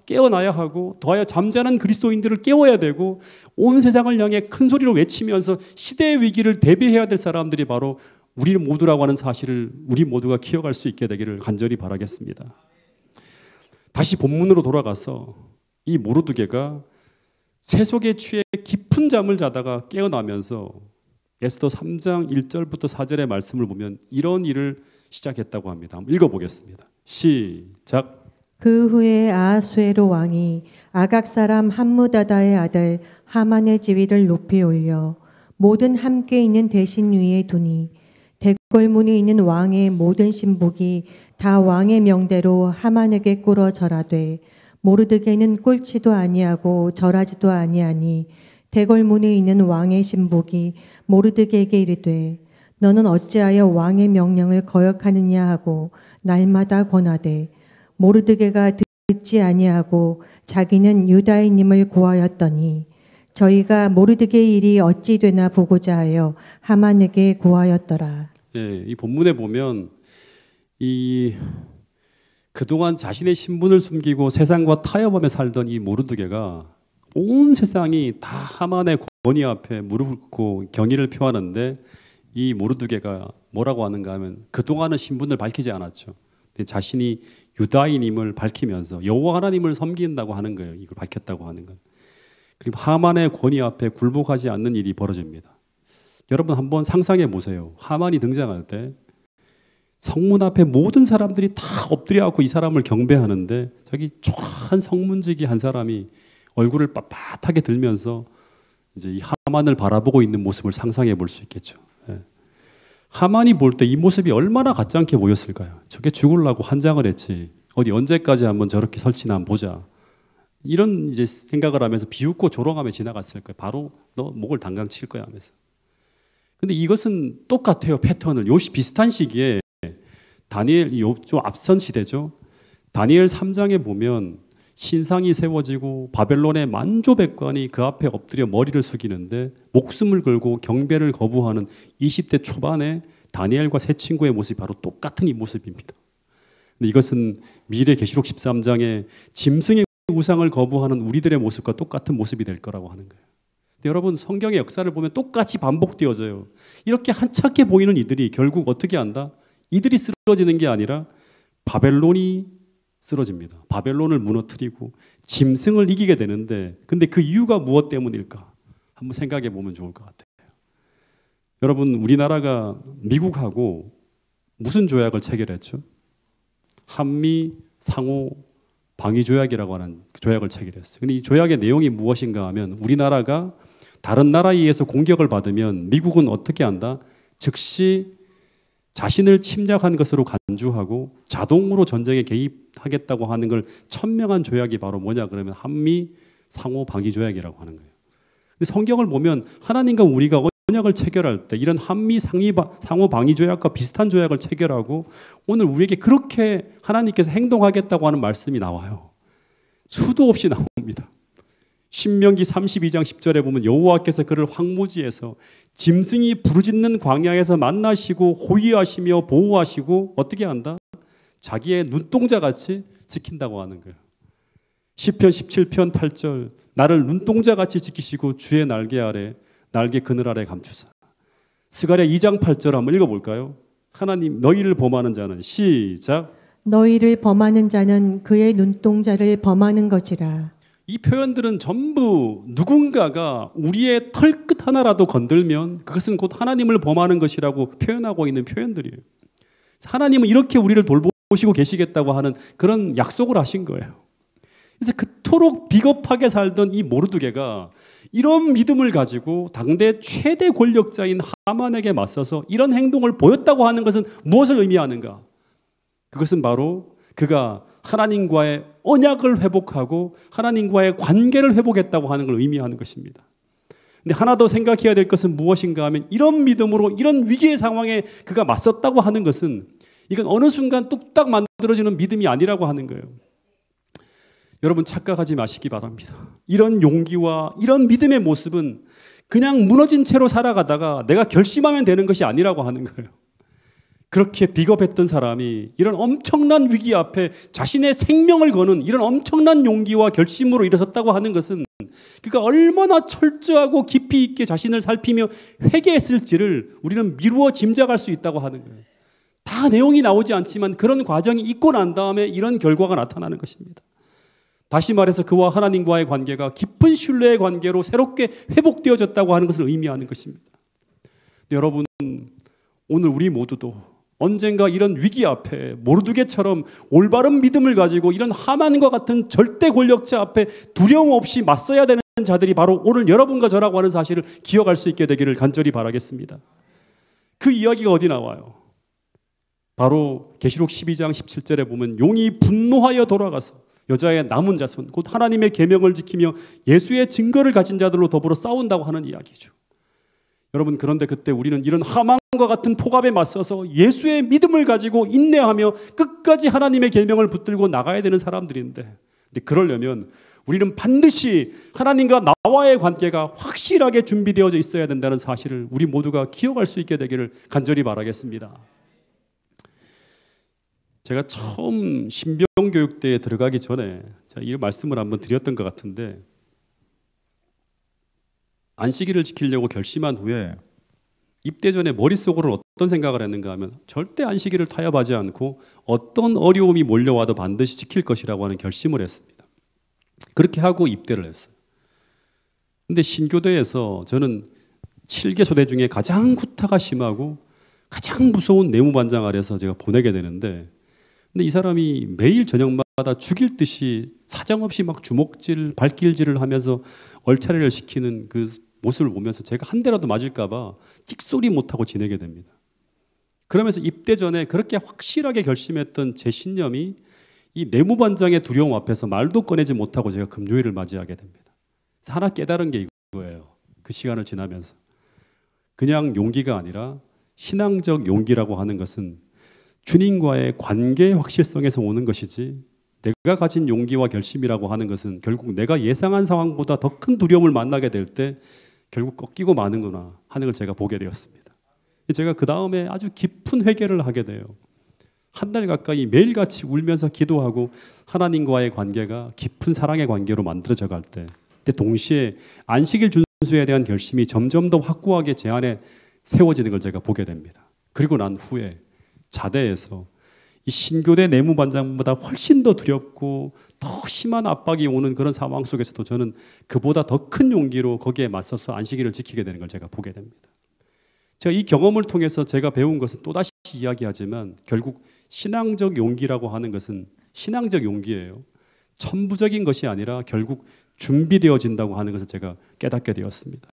깨어나야 하고, 더하여 잠자는 그리스도인들을 깨워야 되고, 온 세상을 향해 큰 소리로 외치면서 시대의 위기를 대비해야 될 사람들이 바로 우리 모두라고 하는 사실을 우리 모두가 기억할 수 있게 되기를 간절히 바라겠습니다. 다시 본문으로 돌아가서 이 모르드게가 세속에 취해 깊은 잠을 자다가 깨어나면서 에스더 3장 1절부터 4절의 말씀을 보면 이런 일을 시작했다고 합니다. 한번 읽어보겠습니다. 시작. 그 후에 아하수에로 왕이 아각 사람 함무다다의 아들 하만의 지위를 높이 올려 모든 함께 있는 대신 위에 두니 대궐문에 있는 왕의 모든 신복이 다 왕의 명대로 하만에게 꿇어 절하되 모르드게는 꿇지도 아니하고 절하지도 아니하니 대궐문에 있는 왕의 신복이 모르드게에게 이르되 너는 어찌하여 왕의 명령을 거역하느냐 하고 날마다 권하되 모르드게가 듣지 아니하고 자기는 유다인임을 고하였더니 저희가 모르드게의 일이 어찌 되나 보고자 하여 하만에게 고하였더라. 예, 이 본문에 보면 이 그동안 자신의 신분을 숨기고 세상과 타협하며 살던 이 모르드게가 온 세상이 다 하만의 권위 앞에 무릎을 꿇고 경의를 표하는데 이 모르드게가 뭐라고 하는가 하면 그동안은 신분을 밝히지 않았죠. 자신이 유다인임을 밝히면서 여호와 하나님을 섬긴다고 하는 거예요. 이걸 밝혔다고 하는 건. 그리고 하만의 권위 앞에 굴복하지 않는 일이 벌어집니다. 여러분 한번 상상해 보세요. 하만이 등장할 때 성문 앞에 모든 사람들이 다 엎드려갖고 이 사람을 경배하는데 저기 초라한 성문지기 한 사람이 얼굴을 빳빳하게 들면서 이제 이 하만을 바라보고 있는 모습을 상상해 볼 수 있겠죠. 예. 하만이 볼 때 이 모습이 얼마나 가짜않게 보였을까요? 저게 죽으려고 환장을 했지. 어디 언제까지 한번 저렇게 설치나 한번 보자. 이런 이제 생각을 하면서 비웃고 조롱하며 지나갔을 거예요. 바로 너 목을 당장 칠 거야 하면서. 근데 이것은 똑같아요. 패턴을. 비슷한 시기에 다니엘, 좀 앞선 시대죠. 다니엘 3장에 보면 신상이 세워지고 바벨론의 만조백관이 그 앞에 엎드려 머리를 숙이는데 목숨을 걸고 경배를 거부하는 20대 초반에 다니엘과 세 친구의 모습이 바로 똑같은 이 모습입니다. 근데 이것은 미래 계시록 13장에 짐승의 우상을 거부하는 우리들의 모습과 똑같은 모습이 될 거라고 하는 거예요. 근데 여러분 성경의 역사를 보면 똑같이 반복되어져요. 이렇게 한착해 보이는 이들이 결국 어떻게 한다? 이들이 쓰러지는 게 아니라 바벨론이 쓰러집니다. 바벨론을 무너뜨리고 짐승을 이기게 되는데 근데 그 이유가 무엇 때문일까? 한번 생각해 보면 좋을 것 같아요. 여러분 우리나라가 미국하고 무슨 조약을 체결했죠? 한미 상호 방위 조약이라고 하는 조약을 체결했어요. 근데 이 조약의 내용이 무엇인가 하면 우리나라가 다른 나라에 의해서 공격을 받으면 미국은 어떻게 한다? 즉시 자신을 침략한 것으로 간주하고 자동으로 전쟁에 개입하겠다고 하는 걸 천명한 조약이 바로 뭐냐 그러면 한미 상호 방위 조약이라고 하는 거예요. 근데 성경을 보면 하나님과 우리가 언약을 체결할 때 이런 한미 상호 방위 조약과 비슷한 조약을 체결하고 오늘 우리에게 그렇게 하나님께서 행동하겠다고 하는 말씀이 나와요. 수도 없이 나옵니다. 신명기 32장 10절에 보면 여호와께서 그를 황무지에서 짐승이 부르짖는 광야에서 만나시고 호위하시며 보호하시고 어떻게 한다? 자기의 눈동자같이 지킨다고 하는 거예요. 시편 17편 8절 나를 눈동자같이 지키시고 주의 날개 아래 날개 그늘 아래 감추사. 스가랴 2장 8절 한번 읽어볼까요? 하나님 너희를 범하는 자는 시작 너희를 범하는 자는 그의 눈동자를 범하는 것이라. 이 표현들은 전부 누군가가 우리의 털끝 하나라도 건들면 그것은 곧 하나님을 범하는 것이라고 표현하고 있는 표현들이에요. 하나님은 이렇게 우리를 돌보시고 계시겠다고 하는 그런 약속을 하신 거예요. 그래서 그토록 비겁하게 살던 이 모르드게가 이런 믿음을 가지고 당대 최대 권력자인 하만에게 맞서서 이런 행동을 보였다고 하는 것은 무엇을 의미하는가? 그것은 바로 그가 하나님과의 언약을 회복하고 하나님과의 관계를 회복했다고 하는 걸 의미하는 것입니다. 근데 하나 더 생각해야 될 것은 무엇인가 하면 이런 믿음으로 이런 위기의 상황에 그가 맞섰다고 하는 것은 이건 어느 순간 뚝딱 만들어지는 믿음이 아니라고 하는 거예요. 여러분 착각하지 마시기 바랍니다. 이런 용기와 이런 믿음의 모습은 그냥 무너진 채로 살아가다가 내가 결심하면 되는 것이 아니라고 하는 거예요. 그렇게 비겁했던 사람이 이런 엄청난 위기 앞에 자신의 생명을 거는 이런 엄청난 용기와 결심으로 일어섰다고 하는 것은 그가 얼마나 철저하고 깊이 있게 자신을 살피며 회개했을지를 우리는 미루어 짐작할 수 있다고 하는 거예요. 다 내용이 나오지 않지만 그런 과정이 있고 난 다음에 이런 결과가 나타나는 것입니다. 다시 말해서 그와 하나님과의 관계가 깊은 신뢰의 관계로 새롭게 회복되어졌다고 하는 것을 의미하는 것입니다. 여러분, 오늘 우리 모두도 언젠가 이런 위기 앞에 모르드게처럼 올바른 믿음을 가지고 이런 하만과 같은 절대 권력자 앞에 두려움 없이 맞서야 되는 자들이 바로 오늘 여러분과 저라고 하는 사실을 기억할 수 있게 되기를 간절히 바라겠습니다. 그 이야기가 어디 나와요? 바로 계시록 12장 17절에 보면 용이 분노하여 돌아가서 여자의 남은 자손 곧 하나님의 계명을 지키며 예수의 증거를 가진 자들로 더불어 싸운다고 하는 이야기죠. 여러분, 그런데 그때 우리는 이런 하만과 같은 폭압에 맞서서 예수의 믿음을 가지고 인내하며 끝까지 하나님의 계명을 붙들고 나가야 되는 사람들인데, 근데 그러려면 우리는 반드시 하나님과 나와의 관계가 확실하게 준비되어져 있어야 된다는 사실을 우리 모두가 기억할 수 있게 되기를 간절히 바라겠습니다. 제가 처음 신병교육대에 들어가기 전에 제가 이 말씀을 한번 드렸던 것 같은데, 안식일을 지키려고 결심한 후에 입대 전에 머릿속으로 어떤 생각을 했는가 하면 절대 안식일을 타협하지 않고 어떤 어려움이 몰려와도 반드시 지킬 것이라고 하는 결심을 했습니다. 그렇게 하고 입대를 했어요. 근데 신교대에서 저는 7개 소대 중에 가장 구타가 심하고 가장 무서운 내무반장 아래서 제가 보내게 되는데, 근데 이 사람이 매일 저녁마다 죽일 듯이 사정없이 막 주먹질, 발길질을 하면서 얼차례를 시키는 그 모습을 보면서 제가 한 대라도 맞을까 봐 찍소리 못하고 지내게 됩니다. 그러면서 입대 전에 그렇게 확실하게 결심했던 제 신념이 이 내무반장의 두려움 앞에서 말도 꺼내지 못하고 제가 금요일을 맞이하게 됩니다. 하나 깨달은 게 이거예요. 그 시간을 지나면서 그냥 용기가 아니라 신앙적 용기라고 하는 것은 주님과의 관계의 확실성에서 오는 것이지, 내가 가진 용기와 결심이라고 하는 것은 결국 내가 예상한 상황보다 더 큰 두려움을 만나게 될 때 결국 꺾이고 마는구나 하는 걸 제가 보게 되었습니다. 제가 그 다음에 아주 깊은 회개를 하게 돼요. 한 달 가까이 매일같이 울면서 기도하고 하나님과의 관계가 깊은 사랑의 관계로 만들어져 갈 때, 근데 동시에 안식일 준수에 대한 결심이 점점 더 확고하게 제 안에 세워지는 걸 제가 보게 됩니다. 그리고 난 후에 자대에서 이 신교대 내무반장보다 훨씬 더 두렵고 더 심한 압박이 오는 그런 상황 속에서도 저는 그보다 더 큰 용기로 거기에 맞서서 안식일을 지키게 되는 걸 제가 보게 됩니다. 제가 이 경험을 통해서 제가 배운 것은 또다시 이야기하지만 결국 신앙적 용기라고 하는 것은 신앙적 용기예요. 천부적인 것이 아니라 결국 준비되어진다고 하는 것을 제가 깨닫게 되었습니다.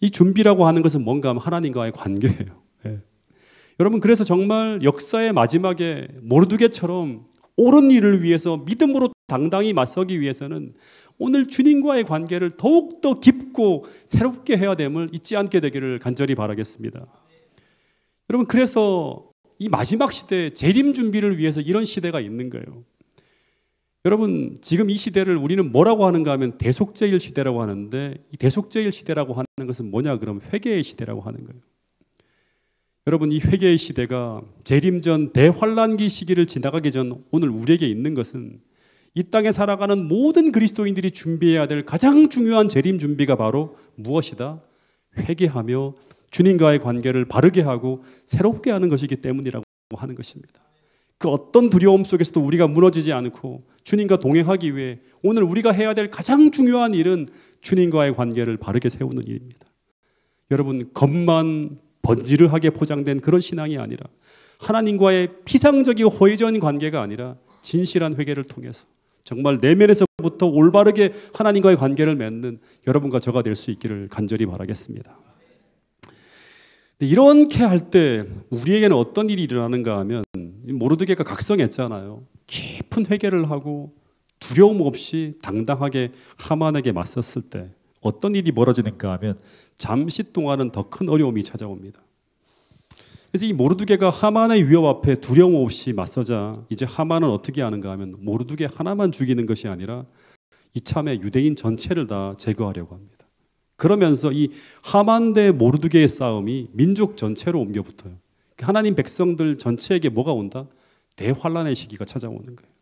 이 준비라고 하는 것은 뭔가 하면 하나님과의 관계예요. 예. 여러분, 그래서 정말 역사의 마지막에 모르드게처럼 옳은 일을 위해서 믿음으로 당당히 맞서기 위해서는 오늘 주님과의 관계를 더욱더 깊고 새롭게 해야 됨을 잊지 않게 되기를 간절히 바라겠습니다. 여러분, 그래서 이 마지막 시대 재림 준비를 위해서 이런 시대가 있는 거예요. 여러분, 지금 이 시대를 우리는 뭐라고 하는가 하면 대속죄일 시대라고 하는데, 이 대속죄일 시대라고 하는 것은 뭐냐 그러면 회개의 시대라고 하는 거예요. 여러분, 이 회개의 시대가 재림전 대환란기 시기를 지나가기 전 오늘 우리에게 있는 것은 이 땅에 살아가는 모든 그리스도인들이 준비해야 될 가장 중요한 재림 준비가 바로 무엇이다? 회개하며 주님과의 관계를 바르게 하고 새롭게 하는 것이기 때문이라고 하는 것입니다. 그 어떤 두려움 속에서도 우리가 무너지지 않고 주님과 동행하기 위해 오늘 우리가 해야 될 가장 중요한 일은 주님과의 관계를 바르게 세우는 일입니다. 여러분, 겉만 번지르하게 포장된 그런 신앙이 아니라 하나님과의 피상적이고 호의적인 관계가 아니라 진실한 회개를 통해서 정말 내면에서부터 올바르게 하나님과의 관계를 맺는 여러분과 저가 될 수 있기를 간절히 바라겠습니다. 이렇게 할 때 우리에게는 어떤 일이 일어나는가 하면, 모르드게가 각성했잖아요. 깊은 회개를 하고 두려움 없이 당당하게 하만에게 맞섰을 때 어떤 일이 벌어지는가 하면 잠시 동안은 더 큰 어려움이 찾아옵니다. 그래서 이 모르드게가 하만의 위협 앞에 두려움 없이 맞서자 이제 하만은 어떻게 하는가 하면 모르드게 하나만 죽이는 것이 아니라 이참에 유대인 전체를 다 제거하려고 합니다. 그러면서 이 하만 대 모르드게의 싸움이 민족 전체로 옮겨 붙어요. 하나님 백성들 전체에게 뭐가 온다? 대환란의 시기가 찾아오는 거예요.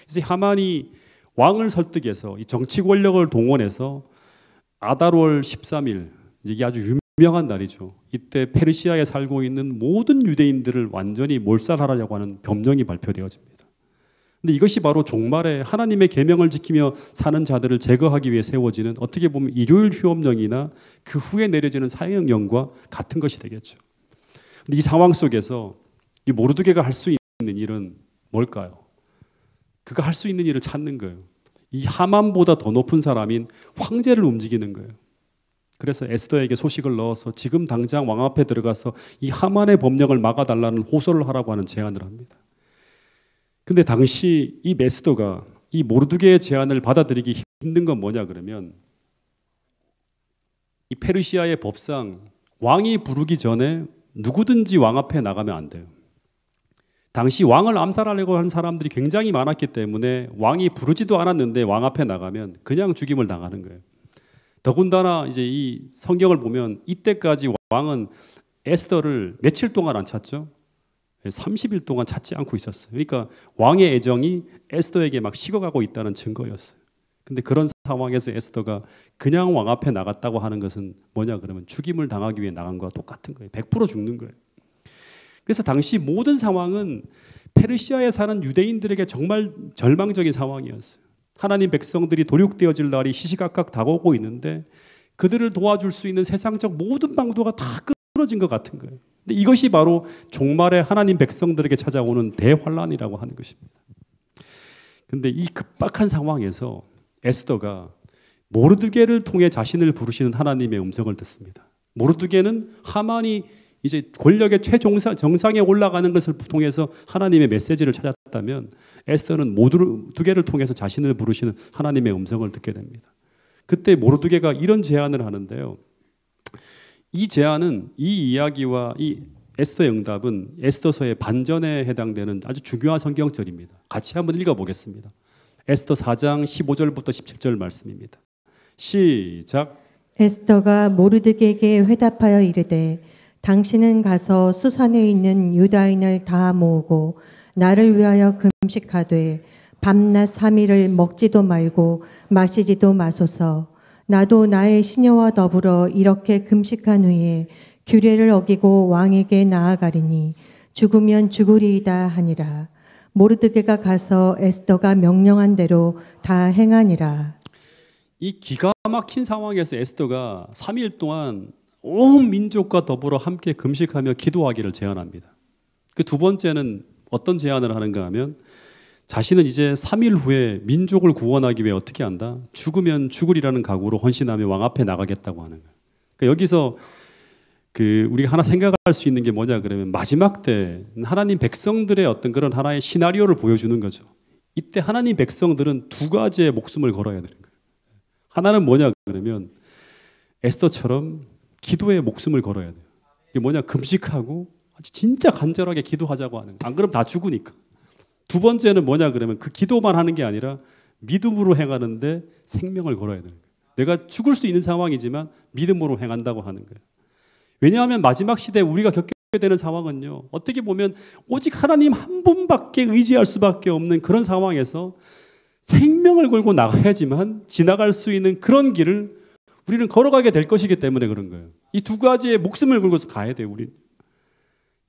그래서 하만이 왕을 설득해서 이 정치 권력을 동원해서 아달월 13일, 이게 아주 유명한 날이죠. 이때 페르시아에 살고 있는 모든 유대인들을 완전히 몰살하려고 하는 법령이 발표되어집니다. 근데 이것이 바로 종말에 하나님의 계명을 지키며 사는 자들을 제거하기 위해 세워지는 어떻게 보면 일요일 휴업령이나 그 후에 내려지는 사형령과 같은 것이 되겠죠. 근데 이 상황 속에서 이 모르드게가 할 수 있는 일은 뭘까요? 그가 할 수 있는 일을 찾는 거예요. 이 하만보다 더 높은 사람인 황제를 움직이는 거예요. 그래서 에스더에게 소식을 넣어서 지금 당장 왕 앞에 들어가서 이 하만의 법령을 막아달라는 호소를 하라고 하는 제안을 합니다. 근데 당시 이 에스더가 이 모르드게의 제안을 받아들이기 힘든 건 뭐냐 그러면 이 페르시아의 법상 왕이 부르기 전에 누구든지 왕 앞에 나가면 안 돼요. 당시 왕을 암살하려고 하는 사람들이 굉장히 많았기 때문에 왕이 부르지도 않았는데 왕 앞에 나가면 그냥 죽임을 당하는 거예요. 더군다나 이제 이 성경을 보면 이때까지 왕은 에스더를 며칠 동안 안 찾죠? 30일 동안 찾지 않고 있었어요. 그러니까 왕의 애정이 에스더에게 막 식어가고 있다는 증거였어요. 근데 그런 상황에서 에스더가 그냥 왕 앞에 나갔다고 하는 것은 뭐냐 그러면 죽임을 당하기 위해 나간 거와 똑같은 거예요. 100% 죽는 거예요. 그래서 당시 모든 상황은 페르시아에 사는 유대인들에게 정말 절망적인 상황이었어요. 하나님 백성들이 도륙되어질 날이 시시각각 다가오고 있는데 그들을 도와줄 수 있는 세상적 모든 방도가 다 끊어진 것 같은 거예요. 근데 이것이 바로 종말에 하나님 백성들에게 찾아오는 대환란이라고 하는 것입니다. 근데 이 급박한 상황에서 에스더가 모르드게를 통해 자신을 부르시는 하나님의 음성을 듣습니다. 모르드게는 하만이 이제 권력의 정상에 올라가는 것을 통해서 하나님의 메시지를 찾았다면 에스더는 모르드게를 통해서 자신을 부르시는 하나님의 음성을 듣게 됩니다. 그때 모르드게가 이런 제안을 하는데요. 이 제안은 이 이야기와 이 에스더의 응답은 에스더서의 반전에 해당되는 아주 중요한 성경절입니다. 같이 한번 읽어보겠습니다. 에스더 4장 15절부터 17절 말씀입니다. 시작. 에스더가 모르드게에게 회답하여 이르되 당신은 가서 수산에 있는 유다인을 다 모으고 나를 위하여 금식하되 밤낮 3일을 먹지도 말고 마시지도 마소서. 나도 나의 시녀와 더불어 이렇게 금식한 후에 규례를 어기고 왕에게 나아가리니 죽으면 죽으리이다 하니라. 모르드게가 가서 에스더가 명령한 대로 다 행하니라. 이 기가 막힌 상황에서 에스더가 3일 동안 온 민족과 더불어 함께 금식하며 기도하기를 제안합니다. 그 두 번째는 어떤 제안을 하는가 하면 자신은 이제 3일 후에 민족을 구원하기 위해 어떻게 한다? 죽으면 죽으리라는 각오로 헌신하며 왕 앞에 나가겠다고 하는 거예요. 그러니까 여기서 우리가 하나 생각할 수 있는 게 뭐냐 그러면 마지막 때 하나님 백성들의 어떤 그런 하나의 시나리오를 보여주는 거죠. 이때 하나님 백성들은 두 가지의 목숨을 걸어야 되는 거예요. 하나는 뭐냐 그러면 에스더처럼 기도에 목숨을 걸어야 돼요. 이게 뭐냐 금식하고 아주 진짜 간절하게 기도하자고 하는 거예요. 안 그러면 다 죽으니까. 두 번째는 뭐냐 그러면 그 기도만 하는 게 아니라 믿음으로 행하는데 생명을 걸어야 되는 거예요. 내가 죽을 수 있는 상황이지만 믿음으로 행한다고 하는 거예요. 왜냐하면 마지막 시대에 우리가 겪게 되는 상황은요. 어떻게 보면 오직 하나님 한 분밖에 의지할 수밖에 없는 그런 상황에서 생명을 걸고 나가야지만 지나갈 수 있는 그런 길을 우리는 걸어가게 될 것이기 때문에 그런 거예요. 이 두 가지의 목숨을 걸고서 가야 돼요. 우리.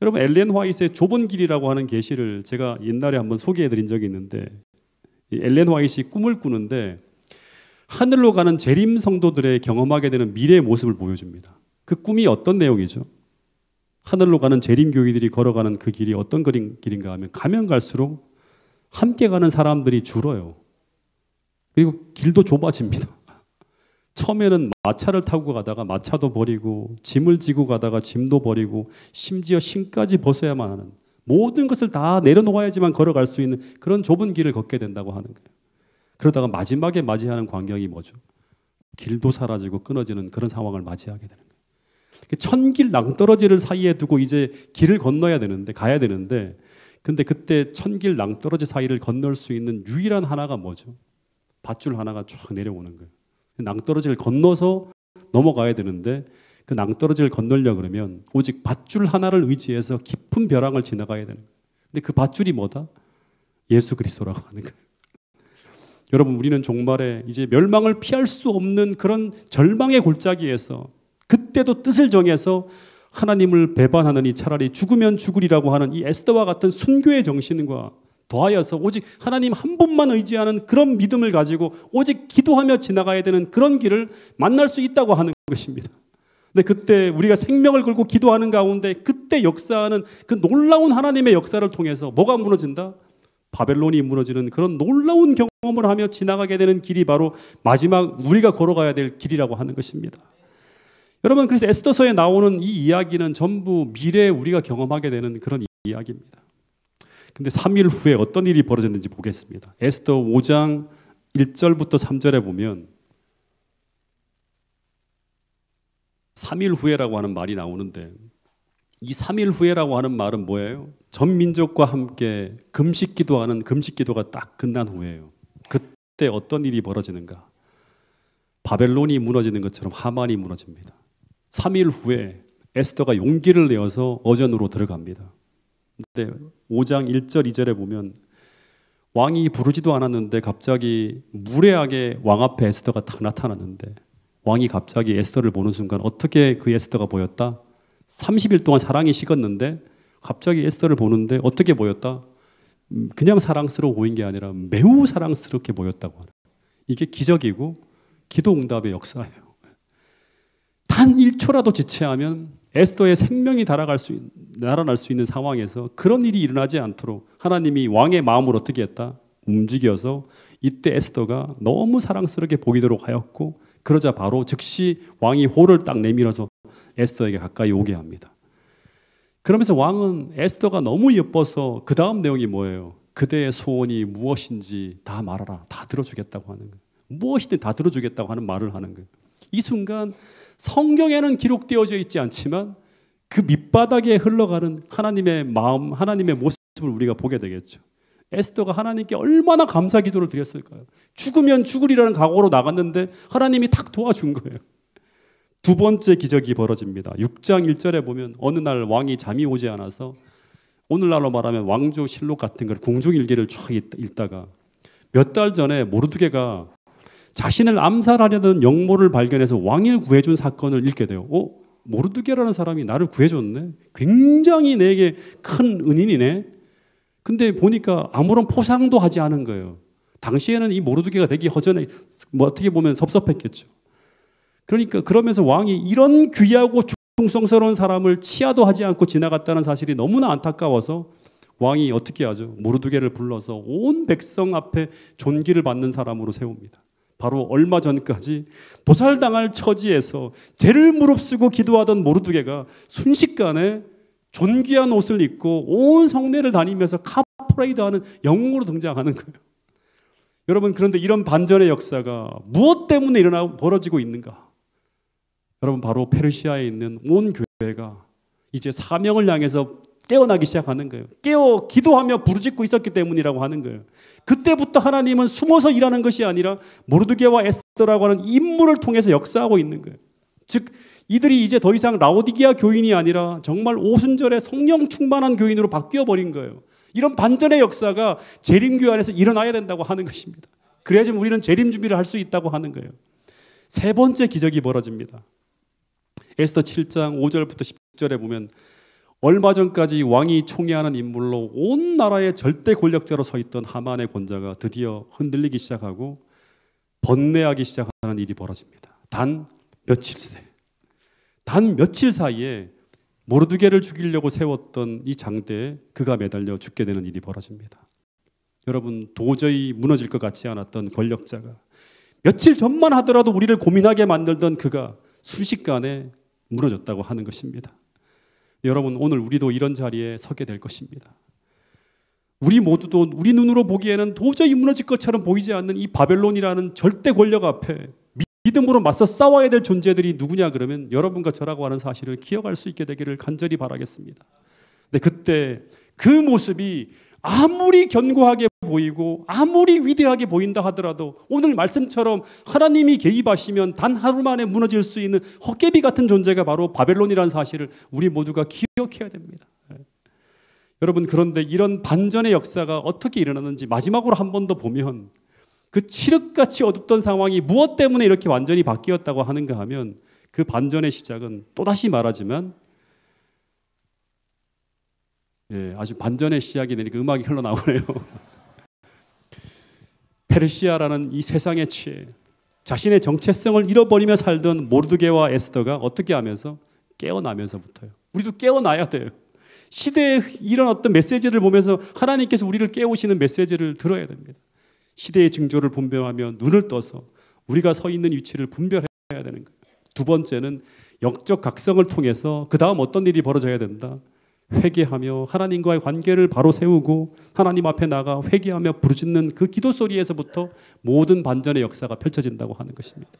여러분 엘렌 화이트의 좁은 길이라고 하는 계시를 제가 옛날에 한번 소개해드린 적이 있는데 이 엘렌 화이트이 꿈을 꾸는데 하늘로 가는 재림 성도들의 경험하게 되는 미래의 모습을 보여줍니다. 그 꿈이 어떤 내용이죠? 하늘로 가는 재림 교회들이 걸어가는 그 길이 어떤 길인가 하면 가면 갈수록 함께 가는 사람들이 줄어요. 그리고 길도 좁아집니다. 처음에는 마차를 타고 가다가 마차도 버리고 짐을 지고 가다가 짐도 버리고 심지어 신까지 벗어야만 하는 모든 것을 다 내려놓아야지만 걸어갈 수 있는 그런 좁은 길을 걷게 된다고 하는 거예요. 그러다가 마지막에 맞이하는 광경이 뭐죠? 길도 사라지고 끊어지는 그런 상황을 맞이하게 되는 거예요. 천길 낭떠러지를 사이에 두고 이제 길을 건너야 되는데, 가야 되는데, 근데 그때 천길 낭떠러지 사이를 건널 수 있는 유일한 하나가 뭐죠? 밧줄 하나가 쫙 내려오는 거예요. 낭떠러지를 건너서 넘어가야 되는데 그 낭떠러지를 건너려 그러면 오직 밧줄 하나를 의지해서 깊은 벼랑을 지나가야 되는 거예요. 근데 그 밧줄이 뭐다? 예수 그리스도라고 하는 거예요. 여러분, 우리는 종말에 이제 멸망을 피할 수 없는 그런 절망의 골짜기에서 그때도 뜻을 정해서 하나님을 배반하느니 차라리 죽으면 죽으리라고 하는 이 에스더와 같은 순교의 정신과 더하여서 오직 하나님 한 분만 의지하는 그런 믿음을 가지고 오직 기도하며 지나가야 되는 그런 길을 만날 수 있다고 하는 것입니다. 근데 그때 우리가 생명을 걸고 기도하는 가운데 그때 역사하는 그 놀라운 하나님의 역사를 통해서 뭐가 무너진다? 바벨론이 무너지는 그런 놀라운 경험을 하며 지나가게 되는 길이 바로 마지막 우리가 걸어가야 될 길이라고 하는 것입니다. 여러분, 그래서 에스더서에 나오는 이 이야기는 전부 미래에 우리가 경험하게 되는 그런 이야기입니다. 근데 3일 후에 어떤 일이 벌어졌는지 보겠습니다. 에스더 5장 1절부터 3절에 보면 3일 후에라고 하는 말이 나오는데 이 3일 후에라고 하는 말은 뭐예요? 전 민족과 함께 금식 기도하는 금식 기도가 딱 끝난 후에요. 그때 어떤 일이 벌어지는가? 바벨론이 무너지는 것처럼 하만이 무너집니다. 3일 후에 에스더가 용기를 내어서 어전으로 들어갑니다. 근데 5장 1절 2절에 보면 왕이 부르지도 않았는데 갑자기 무례하게 왕 앞에 에스더가 딱 나타났는데 왕이 갑자기 에스더를 보는 순간 어떻게 그 에스더가 보였다? 30일 동안 사랑이 식었는데 갑자기 에스더를 보는데 어떻게 보였다? 그냥 사랑스러워 보인 게 아니라 매우 사랑스럽게 보였다고 하는. 이게 기적이고 기도 응답의 역사예요. 단 1초라도 지체하면 에스더의 생명이 날아날 수 있는 상황에서 그런 일이 일어나지 않도록 하나님이 왕의 마음을 어떻게 했다? 움직여서 이때 에스더가 너무 사랑스럽게 보이도록 하였고 그러자 바로 즉시 왕이 호를 딱 내밀어서 에스더에게 가까이 오게 합니다. 그러면서 왕은 에스더가 너무 예뻐서 그 다음 내용이 뭐예요? 그대의 소원이 무엇인지 다 말하라. 다 들어주겠다고 하는 거예요. 무엇이든 다 들어주겠다고 하는 말을 하는 거예요. 이 순간 성경에는 기록되어져 있지 않지만 그 밑바닥에 흘러가는 하나님의 마음, 하나님의 모습을 우리가 보게 되겠죠. 에스더가 하나님께 얼마나 감사 기도를 드렸을까요? 죽으면 죽으리라는 각오로 나갔는데 하나님이 탁 도와준 거예요. 두 번째 기적이 벌어집니다. 6장 1절에 보면 어느 날 왕이 잠이 오지 않아서 오늘날로 말하면 왕조 실록 같은 걸 궁중일기를 쫙 읽다가 몇 달 전에 모르드게가 자신을 암살하려던 영모를 발견해서 왕을 구해준 사건을 읽게 돼요. 모르드게라는 사람이 나를 구해줬네. 굉장히 내게 큰 은인이네. 근데 보니까 아무런 포상도 하지 않은 거예요. 당시에는 이 모르드게가 되기 허전해, 어떻게 보면 섭섭했겠죠. 그러니까 그러면서 왕이 이런 귀하고 충성스러운 사람을 치하도 하지 않고 지나갔다는 사실이 너무나 안타까워서 왕이 어떻게 하죠? 모르드게를 불러서 온 백성 앞에 존귀를 받는 사람으로 세웁니다. 바로 얼마 전까지 도살당할 처지에서 죄를 무릅쓰고 기도하던 모르드게가 순식간에 존귀한 옷을 입고 온 성내를 다니면서 카프레이드하는 영웅으로 등장하는 거예요. 여러분, 그런데 이런 반전의 역사가 무엇 때문에 벌어지고 있는가? 여러분, 바로 페르시아에 있는 온 교회가 이제 사명을 향해서 깨어나기 시작하는 거예요. 깨어 기도하며 부르짖고 있었기 때문이라고 하는 거예요. 그때부터 하나님은 숨어서 일하는 것이 아니라 모르드게와 에스더라고 하는 인물을 통해서 역사하고 있는 거예요. 즉 이들이 이제 더 이상 라오디게아 교인이 아니라 정말 오순절에 성령 충만한 교인으로 바뀌어 버린 거예요. 이런 반전의 역사가 재림교회 안에서 일어나야 된다고 하는 것입니다. 그래야지 우리는 재림 준비를 할 수 있다고 하는 거예요. 세 번째 기적이 벌어집니다. 에스더 7장 5절부터 10절에 보면 얼마 전까지 왕이 총애하는 인물로 온 나라의 절대 권력자로 서 있던 하만의 권자가 드디어 흔들리기 시작하고 번뇌하기 시작하는 일이 벌어집니다. 단 며칠 사이에 모르드게를 죽이려고 세웠던 이 장대에 그가 매달려 죽게 되는 일이 벌어집니다. 여러분, 도저히 무너질 것 같지 않았던 권력자가 며칠 전만 하더라도 우리를 고민하게 만들던 그가 순식간에 무너졌다고 하는 것입니다. 여러분, 오늘 우리도 이런 자리에 서게 될 것입니다. 우리 모두도 우리 눈으로 보기에는 도저히 무너질 것처럼 보이지 않는 이 바벨론이라는 절대 권력 앞에 믿음으로 맞서 싸워야 될 존재들이 누구냐 그러면 여러분과 저라고 하는 사실을 기억할 수 있게 되기를 간절히 바라겠습니다. 근데 그때 그 모습이 아무리 견고하게 보이고 아무리 위대하게 보인다 하더라도 오늘 말씀처럼 하나님이 개입하시면 단 하루 만에 무너질 수 있는 헛개비 같은 존재가 바로 바벨론이라는 사실을 우리 모두가 기억해야 됩니다. 여러분, 그런데 이런 반전의 역사가 어떻게 일어나는지 마지막으로 한 번 더 보면 그 칠흑같이 어둡던 상황이 무엇 때문에 이렇게 완전히 바뀌었다고 하는가 하면 그 반전의 시작은 또다시 말하지만 아주 반전의 시작이 되니까 음악이 흘러나오네요. 페르시아라는 이 세상에 취해 자신의 정체성을 잃어버리며 살던 모르드게와 에스더가 어떻게 하면서 깨어나면서부터요. 우리도 깨어나야 돼요. 시대에 이런 어떤 메시지를 보면서 하나님께서 우리를 깨우시는 메시지를 들어야 됩니다. 시대의 징조를 분별하며 눈을 떠서 우리가 서 있는 위치를 분별해야 되는 거예요. 두 번째는 영적 각성을 통해서 그 다음 어떤 일이 벌어져야 된다. 회개하며 하나님과의 관계를 바로 세우고 하나님 앞에 나가 회개하며 부르짖는 그 기도 소리에서부터 모든 반전의 역사가 펼쳐진다고 하는 것입니다.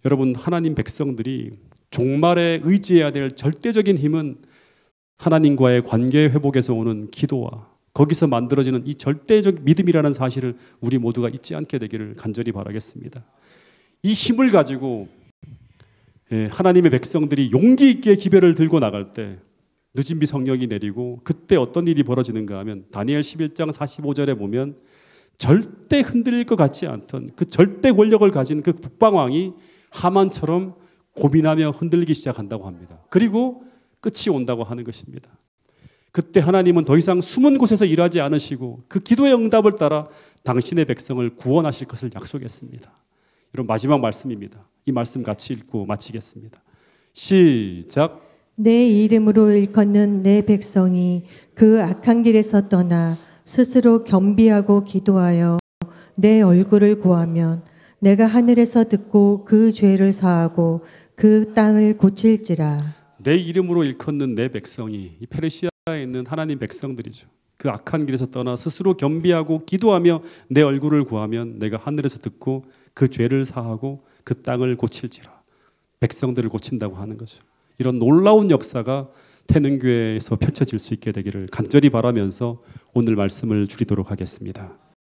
여러분, 하나님 백성들이 종말에 의지해야 될 절대적인 힘은 하나님과의 관계 회복에서 오는 기도와 거기서 만들어지는 이 절대적 믿음이라는 사실을 우리 모두가 잊지 않게 되기를 간절히 바라겠습니다. 이 힘을 가지고 하나님의 백성들이 용기 있게 기별을 들고 나갈 때 늦은 비 성령이 내리고 그때 어떤 일이 벌어지는가 하면 다니엘 11장 45절에 보면 절대 흔들릴 것 같지 않던 그 절대 권력을 가진 그 북방왕이 하만처럼 고민하며 흔들리기 시작한다고 합니다. 그리고 끝이 온다고 하는 것입니다. 그때 하나님은 더 이상 숨은 곳에서 일하지 않으시고 그 기도의 응답을 따라 당신의 백성을 구원하실 것을 약속했습니다. 이런 마지막 말씀입니다. 이 말씀 같이 읽고 마치겠습니다. 시작. 내 이름으로 일컫는 내 백성이 그 악한 길에서 떠나 스스로 겸비하고 기도하여 내 얼굴을 구하면 내가 하늘에서 듣고 그 죄를 사하고 그 땅을 고칠지라. 내 이름으로 일컫는 내 백성이 이 페르시아에 있는 하나님 백성들이죠. 그 악한 길에서 떠나 스스로 겸비하고 기도하며 내 얼굴을 구하면 내가 하늘에서 듣고 그 죄를 사하고 그 땅을 고칠지라. 백성들을 고친다고 하는 거죠. 이런 놀라운 역사가 태능교회에서 펼쳐질 수 있게 되기를 간절히 바라면서 오늘 말씀을 줄이도록 하겠습니다.